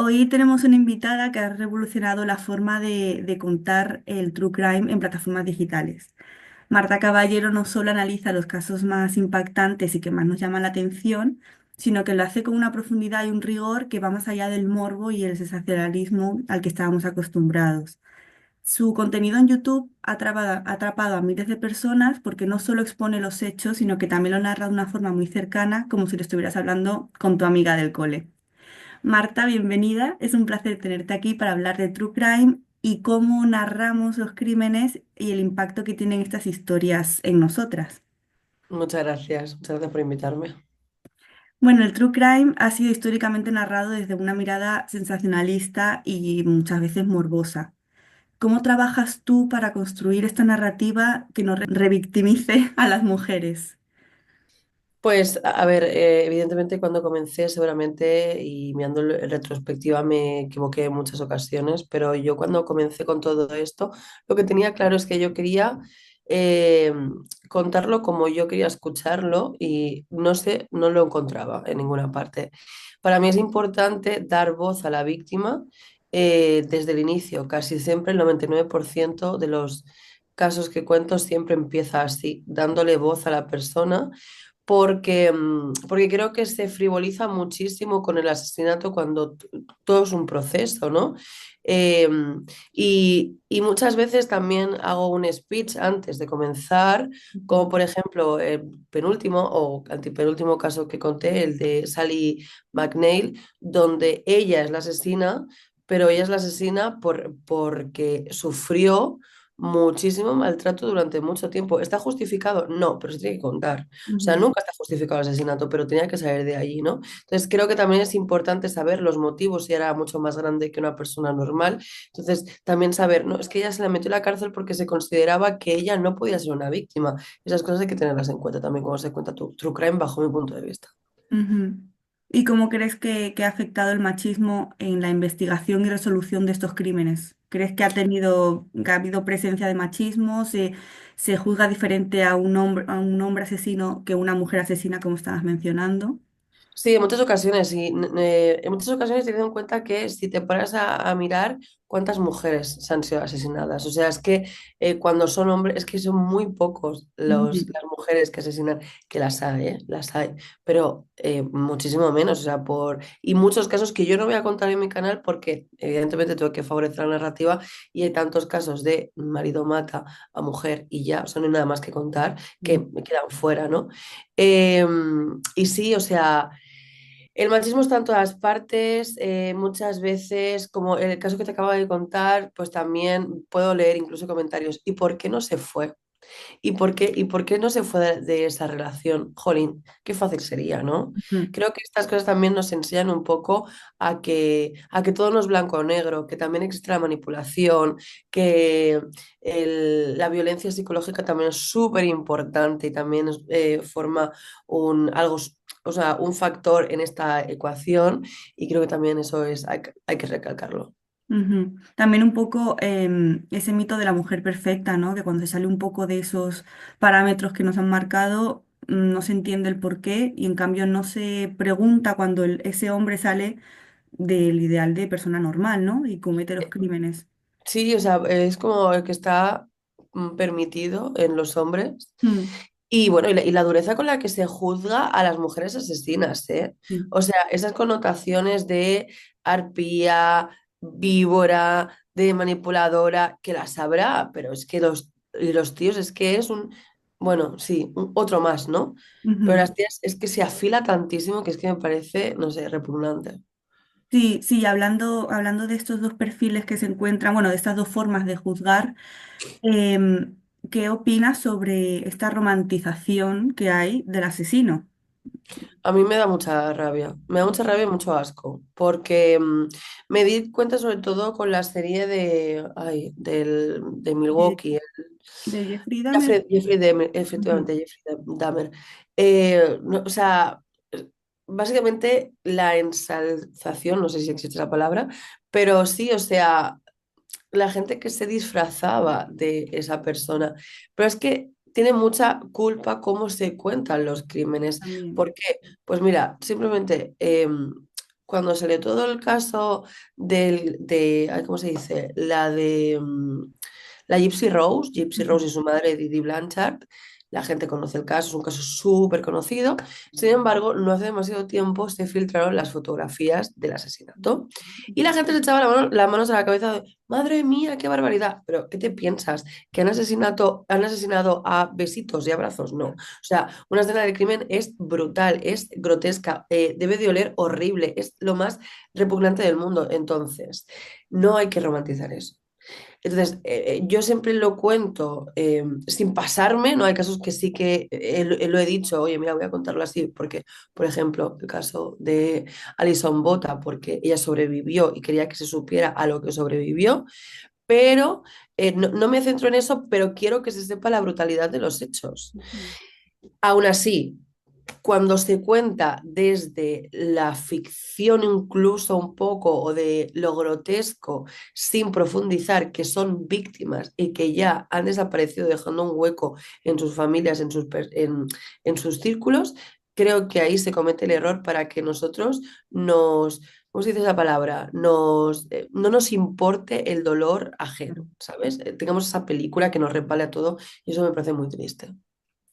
Hoy tenemos una invitada que ha revolucionado la forma de contar el true crime en plataformas digitales. Marta Caballero no solo analiza los casos más impactantes y que más nos llaman la atención, sino que lo hace con una profundidad y un rigor que va más allá del morbo y el sensacionalismo al que estábamos acostumbrados. Su contenido en YouTube ha atrapado a miles de personas porque no solo expone los hechos, sino que también lo narra de una forma muy cercana, como si lo estuvieras hablando con tu amiga del cole. Marta, bienvenida. Es un placer tenerte aquí para hablar de True Crime y cómo narramos los crímenes y el impacto que tienen estas historias en nosotras. Muchas gracias por invitarme. Bueno, el True Crime ha sido históricamente narrado desde una mirada sensacionalista y muchas veces morbosa. ¿Cómo trabajas tú para construir esta narrativa que no revictimice a las mujeres? Pues, a ver, evidentemente cuando comencé seguramente y mirando en retrospectiva me equivoqué en muchas ocasiones, pero yo cuando comencé con todo esto, lo que tenía claro es que yo quería eh, contarlo como yo quería escucharlo y no sé, no lo encontraba en ninguna parte. Para mí es importante dar voz a la víctima desde el inicio, casi siempre el 99% de los casos que cuento siempre empieza así, dándole voz a la persona porque creo que se frivoliza muchísimo con el asesinato cuando todo es un proceso, ¿no? Eh, y muchas veces también hago un speech antes de comenzar, como por ejemplo el penúltimo o antepenúltimo caso que conté, el de Sally McNeil, donde ella es la asesina, pero ella es la asesina porque sufrió muchísimo maltrato durante mucho tiempo. ¿Está justificado? No, pero se tiene que contar. O sea, Ujú, nunca está justificado el asesinato, pero tenía que salir de allí, ¿no? Entonces, creo que también es importante saber los motivos si era mucho más grande que una persona normal. Entonces, también saber, no, es que ella se la metió en la cárcel porque se consideraba que ella no podía ser una víctima. Esas cosas hay que tenerlas en cuenta también cuando se cuenta tu true crime bajo mi punto de vista. ujú. ¿Y cómo crees que ha afectado el machismo en la investigación y resolución de estos crímenes? ¿Crees que ha habido presencia de machismo? ¿Se juzga diferente a un hombre asesino que una mujer asesina, como estabas mencionando? Sí, en muchas ocasiones, sí. En muchas ocasiones teniendo en cuenta que si te paras a mirar cuántas mujeres se han sido asesinadas. O sea, es que cuando son hombres, es que son muy pocos Ujú. las mujeres que asesinan, que las hay, ¿eh? Las hay, pero muchísimo menos. O sea, y muchos casos que yo no voy a contar en mi canal porque evidentemente tengo que favorecer la narrativa y hay tantos casos de marido mata a mujer y ya, o sea, no hay nada más que contar que me quedan fuera, ¿no? Y sí, o sea... El machismo está en todas partes, muchas veces, como en el caso que te acabo de contar, pues también puedo leer incluso comentarios. ¿Y por qué no se fue? Y por qué no se fue de esa relación? Jolín, qué fácil sería, ¿no? Ujú. Creo que estas cosas también nos enseñan un poco a que todo no es blanco o negro, que también existe la manipulación, que la violencia psicológica también es súper importante y también forma algo, o sea, un factor en esta ecuación y creo que también eso hay que recalcarlo. Ujú. También un poco ese mito de la mujer perfecta, ¿no? Que cuando se sale un poco de esos parámetros que nos han marcado, no se entiende el por qué y en cambio no se pregunta cuando ese hombre sale del ideal de persona normal, ¿no? Y comete los crímenes. Sí, o sea, es como el que está permitido en los hombres. Mm, Y bueno, y la dureza con la que se juzga a las mujeres asesinas, ¿eh? sí. O sea, esas connotaciones de arpía, víbora, de manipuladora, que las habrá, pero es que los tíos es que es bueno, sí, otro más, ¿no? Pero Ujú. las tías es que se afila tantísimo que es que me parece, no sé, repugnante. Sí, sí, hablando de estos dos perfiles que se encuentran, bueno, de estas dos formas de juzgar, em, ¿qué opinas sobre esta romantización que hay del asesino? A mí me da mucha rabia, me da mucha rabia y mucho asco, porque me di cuenta sobre todo con la serie de De, Milwaukee, de Jeffrey Dahmer. Jeffrey Dahmer, Ujú. efectivamente, Jeffrey Dahmer. O sea, básicamente la ensalzación, no sé si existe la palabra, pero sí, o sea, la gente que se disfrazaba de esa persona. Pero es que tiene mucha culpa cómo se cuentan los crímenes. También. ¿Por qué? Pues mira, simplemente cuando salió todo el caso ay, ¿cómo se dice? La Gypsy Ujú. Rose y su madre Didi Blanchard. La gente conoce el caso, es un caso súper conocido. Sin embargo, no hace demasiado tiempo se filtraron las fotografías del asesinato y la gente se echaba las manos a la cabeza de, madre mía, qué barbaridad. Pero, ¿qué te piensas? ¿Que han asesinado a besitos y abrazos? No. O sea, una escena del crimen es brutal, es grotesca, debe de oler horrible, es lo más repugnante del mundo. Entonces, no hay que romantizar eso. Entonces, yo siempre lo cuento sin pasarme, ¿no? Hay casos que sí que lo he dicho, oye, mira, voy a contarlo así, porque, por ejemplo, el caso de Alison Bota, porque ella sobrevivió y quería que se supiera a lo que sobrevivió, pero no me centro en eso, pero quiero que se sepa la brutalidad de los hechos. Ujú. Aún así, cuando se cuenta desde la ficción incluso un poco o de lo grotesco, sin profundizar que son víctimas y que ya han desaparecido dejando un hueco en sus familias, en sus círculos, creo que ahí se comete el error para que nosotros nos, ¿cómo se dice esa palabra? No nos importe el dolor ajeno, ¿sabes? Tengamos esa película que nos resbale a todo y eso me parece muy triste.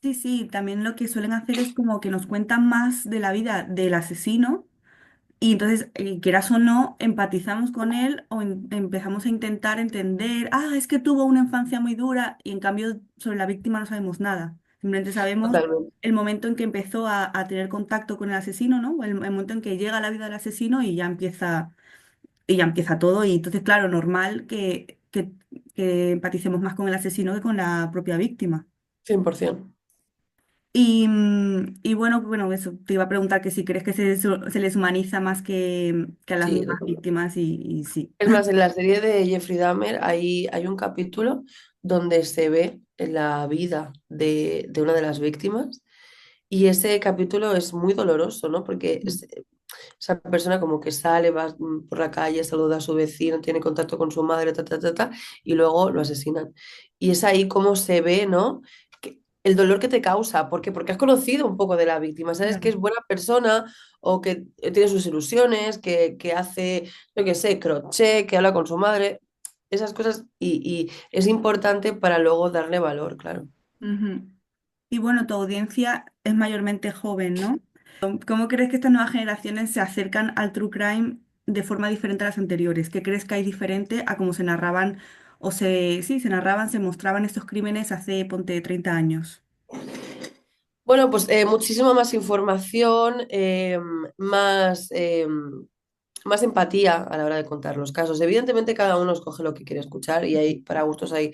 Sí, sí, también lo que suelen hacer es como que nos cuentan más de la vida del asesino y entonces, quieras o no, empatizamos con él o empezamos a intentar entender, ah, es que tuvo una infancia muy dura y en cambio sobre la víctima no sabemos nada. Simplemente sabemos Totalmente. el momento en que empezó a tener contacto con el asesino, ¿no? El momento en que llega a la vida del asesino y ya empieza todo. Y entonces, claro, normal que empaticemos más con el asesino que con la propia víctima. 100%. Y bueno, eso, te iba a preguntar que si crees que se les humaniza más que a las Sí, mismas víctimas y sí. es más, en la serie de Jeffrey Dahmer hay un capítulo donde se ve la vida de una de las víctimas y ese capítulo es muy doloroso, ¿no? Porque esa persona como que sale, va por la calle, saluda a su vecino, tiene contacto con su madre, y luego lo asesinan. Y es ahí como se ve, ¿no? El dolor que te causa, porque has conocido un poco de la víctima, sabes que Claro. es buena persona o que tiene sus ilusiones, que hace, yo qué sé, crochet, que habla con su madre, esas cosas, y es importante para luego darle valor, claro. Ujú. Y bueno, tu audiencia es mayormente joven, ¿no? ¿Cómo crees que estas nuevas generaciones se acercan al true crime de forma diferente a las anteriores? ¿Qué crees que hay diferente a cómo se narraban sí, se narraban, se mostraban estos crímenes hace, ponte, 30 años? Bueno, pues muchísima más información, más empatía a la hora de contar los casos. Evidentemente cada uno escoge lo que quiere escuchar y hay, para gustos hay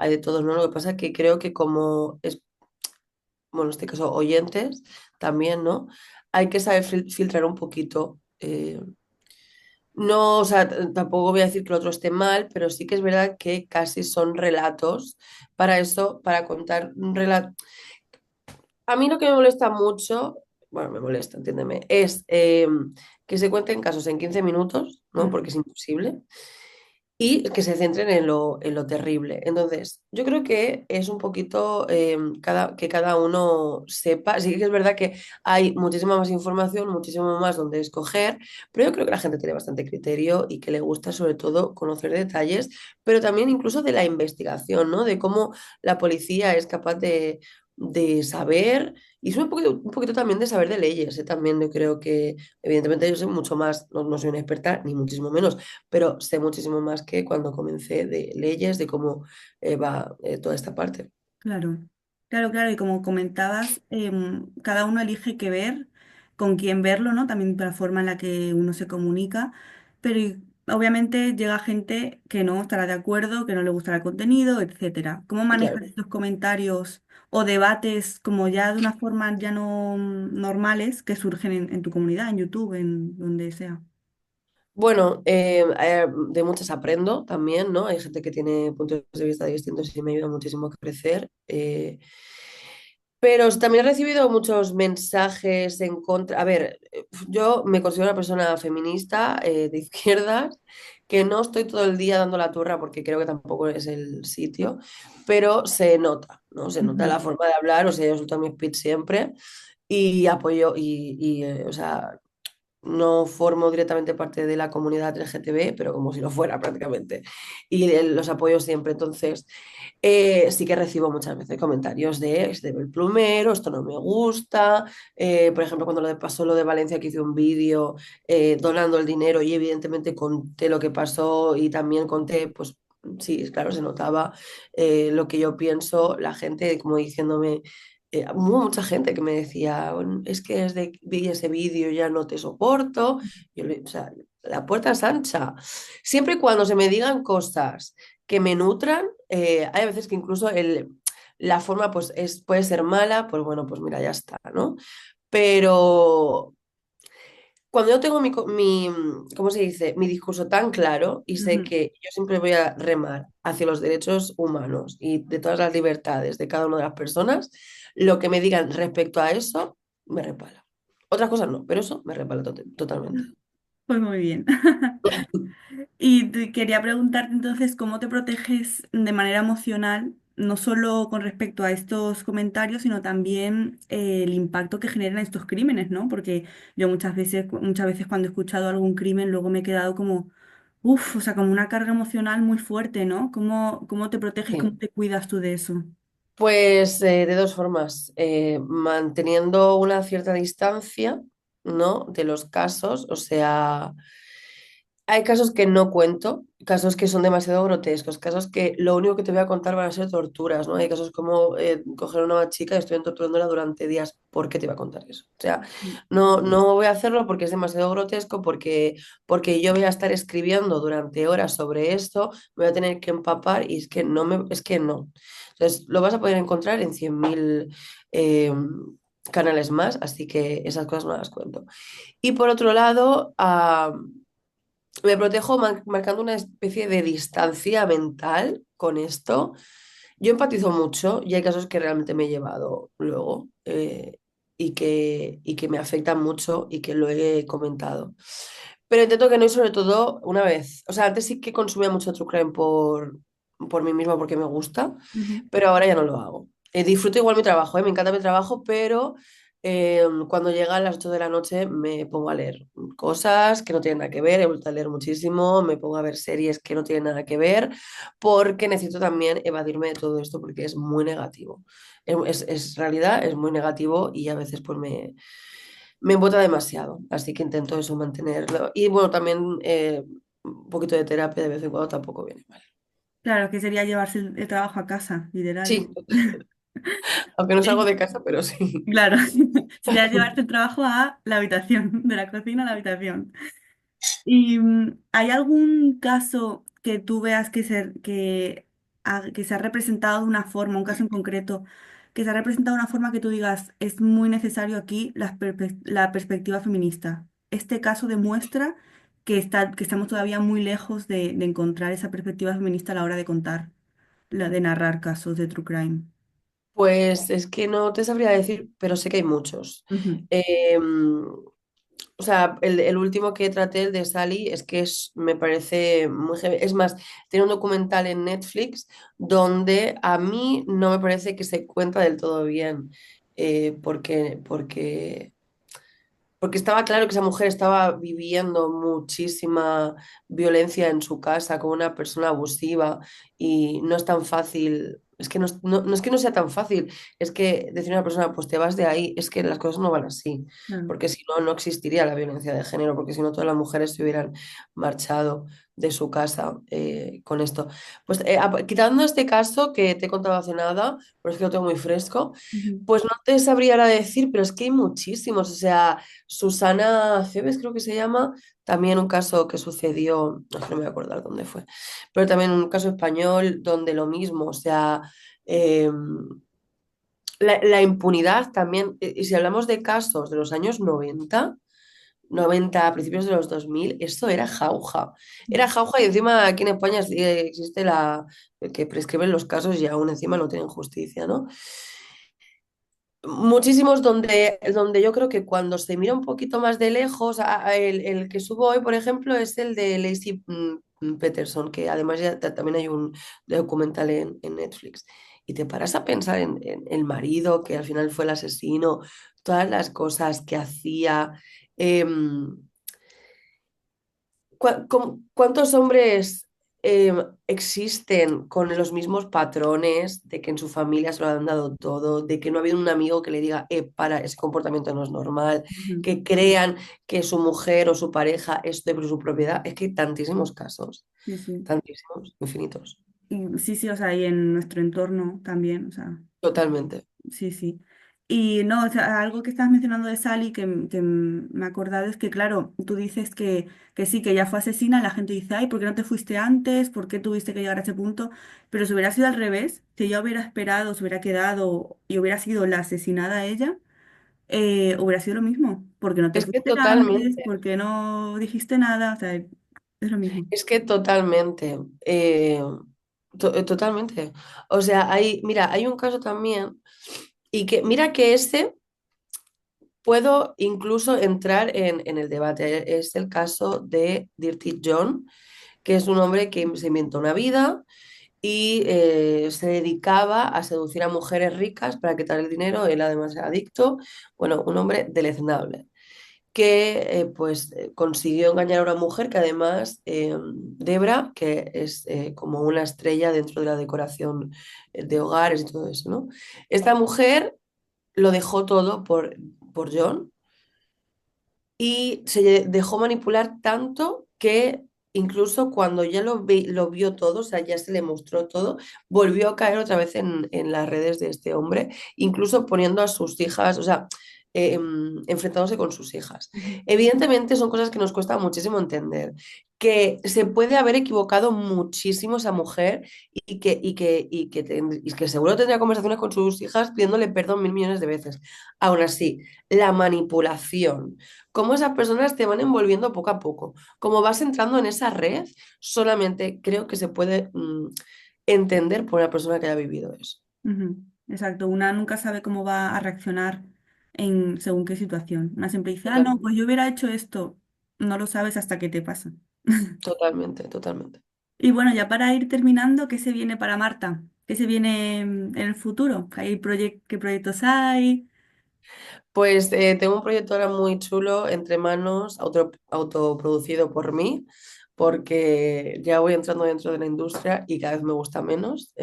de todos, ¿no? Lo que pasa es que creo que como es, bueno, en este caso oyentes también, ¿no? Hay que saber filtrar un poquito. No, o sea, tampoco voy a decir que el otro esté mal, pero sí que es verdad que casi son relatos. Para eso, para contar un relato. A mí lo que me molesta mucho, bueno, me molesta, entiéndeme, es que se cuenten casos en 15 minutos, ¿no? Mm. Porque es imposible, y que se centren en lo terrible. Entonces, yo creo que es un poquito que cada uno sepa. Sí que es verdad que hay muchísima más información, muchísimo más donde escoger, pero yo creo que la gente tiene bastante criterio y que le gusta sobre todo conocer detalles, pero también incluso de la investigación, ¿no? De cómo la policía es capaz de saber, y es un poquito también de saber de leyes, ¿eh? También yo creo que, evidentemente, yo soy mucho más, no soy una experta, ni muchísimo menos, pero sé muchísimo más que cuando comencé de leyes, de cómo va toda esta parte. Claro, claro, claro. Y como comentabas, cada uno elige qué ver, con quién verlo, ¿no? También por la forma en la que uno se comunica. Pero obviamente llega gente que no estará de acuerdo, que no le gustará el contenido, etcétera. ¿Cómo manejas Claro. estos comentarios o debates como ya de una forma ya no normales que surgen en tu comunidad, en YouTube, en donde sea? Bueno, de muchas aprendo también, ¿no? Hay gente que tiene puntos de vista distintos y me ayuda muchísimo a crecer. Pero también he recibido muchos mensajes en contra. A ver, yo me considero una persona feminista, de izquierdas, que no estoy todo el día dando la turra porque creo que tampoco es el sitio, pero se nota, ¿no? Se nota Ujú. la forma de hablar, o sea, yo suelto mi speech siempre y apoyo o sea, no formo directamente parte de la comunidad LGTB, pero como si lo fuera prácticamente. Y los apoyo siempre. Entonces, sí que recibo muchas veces comentarios de, es de el plumero, esto no me gusta. Por ejemplo, cuando pasó lo de Valencia, que hice un vídeo donando el dinero y evidentemente conté lo que pasó y también conté, pues sí, claro, se notaba lo que yo pienso, la gente como diciéndome, hubo mucha gente que me decía, "Bueno, es que desde que vi ese vídeo ya no te soporto". O sea, la puerta es ancha. Siempre y cuando se me digan cosas que me nutran, hay veces que incluso la forma pues puede ser mala, pues bueno, pues mira, ya está, ¿no? Pero cuando yo tengo ¿cómo se dice? Mi discurso tan claro y sé Ujú. que yo siempre voy a remar hacia los derechos humanos y de todas las libertades de cada una de las personas, lo que me digan respecto a eso me repala. Otras cosas no, pero eso me repala totalmente. Pues muy bien. Y quería preguntarte entonces cómo te proteges de manera emocional, no solo con respecto a estos comentarios, sino también el impacto que generan estos crímenes, ¿no? Porque yo muchas veces cuando he escuchado algún crimen, luego me he quedado como, uff, o sea, como una carga emocional muy fuerte, ¿no? ¿Cómo te proteges, cómo Sí. te cuidas tú de eso? Pues de dos formas, manteniendo una cierta distancia, ¿no? De los casos, o sea, hay casos que no cuento, casos que son demasiado grotescos, casos que lo único que te voy a contar van a ser torturas, ¿no? Hay casos como coger a una chica y estoy torturándola durante días. ¿Por qué te iba a contar eso? O sea, no voy a hacerlo porque es demasiado grotesco, porque yo voy a estar escribiendo durante horas sobre esto, me voy a tener que empapar y es que no. Entonces, lo vas a poder encontrar en 100.000 canales más, así que esas cosas no las cuento. Y por otro lado, me protejo marcando una especie de distancia mental con esto. Yo empatizo mucho y hay casos que realmente me he llevado luego y que me afectan mucho y que lo he comentado. Pero intento que no, y sobre todo una vez. O sea, antes sí que consumía mucho True Crime por mí misma porque me gusta, Ujú. pero ahora ya no lo hago. Disfruto igual mi trabajo, me encanta mi trabajo, pero cuando llegan las 8 de la noche me pongo a leer cosas que no tienen nada que ver, he vuelto a leer muchísimo, me pongo a ver series que no tienen nada que ver, porque necesito también evadirme de todo esto porque es muy negativo. Es realidad, es muy negativo y a veces pues me embota demasiado, así que intento eso mantenerlo. Y bueno, también un poquito de terapia de vez en cuando tampoco viene mal. Claro, que sería llevarse el trabajo a casa, literal. Sí, aunque no salgo de casa, pero sí. Claro, sería llevarte el trabajo a la habitación, de la cocina a la habitación. ¿Y hay algún caso que tú veas que se ha representado de una forma, un caso en concreto, que se ha representado de una forma que tú digas, es muy necesario aquí la perspectiva feminista? Este caso demuestra que estamos todavía muy lejos de encontrar esa perspectiva feminista a la hora de contar, de narrar casos de true crime. Pues es que no te sabría decir, pero sé que hay muchos. Ujú, O sea, el último que traté, el de Sally, es que me parece muy heavy. Es más, tiene un documental en Netflix donde a mí no me parece que se cuenta del todo bien, porque estaba claro que esa mujer estaba viviendo muchísima violencia en su casa con una persona abusiva y no es tan fácil, es que no es que no sea tan fácil, es que decir a una persona, pues te vas de ahí, es que las cosas no van así, claro. porque si no, no existiría la violencia de género, porque si no, todas las mujeres se hubieran marchado de su casa con esto. Pues quitando este caso que te he contado hace nada, pero es que lo tengo muy fresco, Ujú, pues no te sabría ahora decir, pero es que hay muchísimos, o sea... Susana Cebes, creo que se llama, también un caso que sucedió, no sé, no me voy a acordar dónde fue, pero también un caso español donde lo mismo, o sea, eh, la impunidad también, y si hablamos de casos de los años 90 a principios de los 2000 esto era jauja y encima aquí en España existe el que prescriben los casos y aún encima no tienen justicia, ¿no? Muchísimos donde yo creo que cuando se mira un poquito más de lejos, el que subo hoy, por ejemplo, es el de Lacey Peterson, que además ya también hay un documental en Netflix. Y te paras a pensar en el marido, que al final fue el asesino, todas las cosas que hacía. ¿Cuántos hombres existen con los mismos patrones de que en su familia se lo han dado todo, de que no ha habido un amigo que le diga, para, ese comportamiento no es normal, Ujú. que crean que su mujer o su pareja es de su propiedad? Es que hay tantísimos casos, Sí, sí. tantísimos, infinitos. Y sí, sí, o sea, y en nuestro entorno también, o sea. Totalmente. Sí, sí. Y no, o sea, algo que estabas mencionando de Sally que me he acordado es que, claro, tú dices que sí, que ella fue asesina, la gente dice, ay, ¿por qué no te fuiste antes? ¿Por qué tuviste que llegar a ese punto? Pero si hubiera sido al revés, si ella hubiera esperado, se hubiera quedado y hubiera sido la asesinada a ella, hubiera sido lo mismo. ¿Por qué no te Es que fuiste antes? totalmente, ¿Por qué no dijiste nada? O sea, es lo mismo. es que totalmente, totalmente. O sea, mira, hay un caso también, y que mira que este puedo incluso entrar en el debate. Es el caso de Dirty John, que es un hombre que se inventó una vida y se dedicaba a seducir a mujeres ricas para quitar el dinero. Él además era adicto. Bueno, un hombre deleznable que consiguió engañar a una mujer que además, Debra, que es como una estrella dentro de la decoración de hogares y todo eso, ¿no? Esta mujer lo dejó todo por John y se dejó manipular tanto que incluso cuando ya lo vio todo, o sea, ya se le mostró todo, volvió a caer otra vez en las redes de este hombre, incluso poniendo a sus hijas, o sea, enfrentándose con sus hijas. Ujú, Evidentemente son cosas que nos cuesta muchísimo entender, que se puede haber equivocado muchísimo esa mujer y que seguro tendría conversaciones con sus hijas pidiéndole perdón 1.000 millones de veces. Aún así, la manipulación, cómo esas personas te van envolviendo poco a poco. Como vas entrando en esa red, solamente creo que se puede entender por una persona que haya vivido eso. ujú. Exacto, una nunca sabe cómo va a reaccionar en según qué situación. Una siempre dice, ah, no, Totalmente, pues yo hubiera hecho esto. No lo sabes hasta que te pasa. totalmente, totalmente. Y bueno, ya para ir terminando, ¿qué se viene para Marta? ¿Qué se viene en el futuro? ¿Qué proyectos hay? Pues tengo un proyecto ahora muy chulo entre manos, autoproducido por mí, porque ya voy entrando dentro de la industria y cada vez me gusta menos.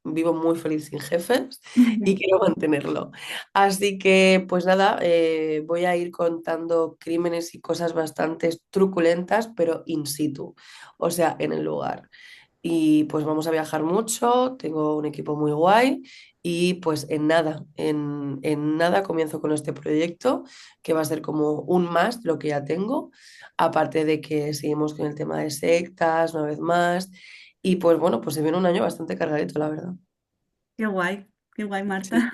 Vivo muy feliz sin jefes y quiero mantenerlo. Así que, pues nada, voy a ir contando crímenes y cosas bastante truculentas, pero in situ, o sea, en el lugar. Y pues vamos a viajar mucho, tengo un equipo muy guay y pues en nada comienzo con este proyecto que va a ser como un más de lo que ya tengo, aparte de que seguimos con el tema de sectas una vez más y pues bueno, pues se viene un año bastante cargadito, la verdad. Qué guay, Sí. Marta.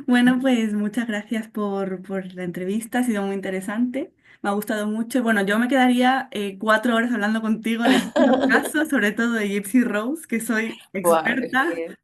Bueno, pues muchas gracias por la entrevista, ha sido muy interesante, me ha gustado mucho. Bueno, yo me quedaría 4 horas hablando contigo de todos los casos, sobre todo de Gypsy Rose, que soy Buah, es experta. que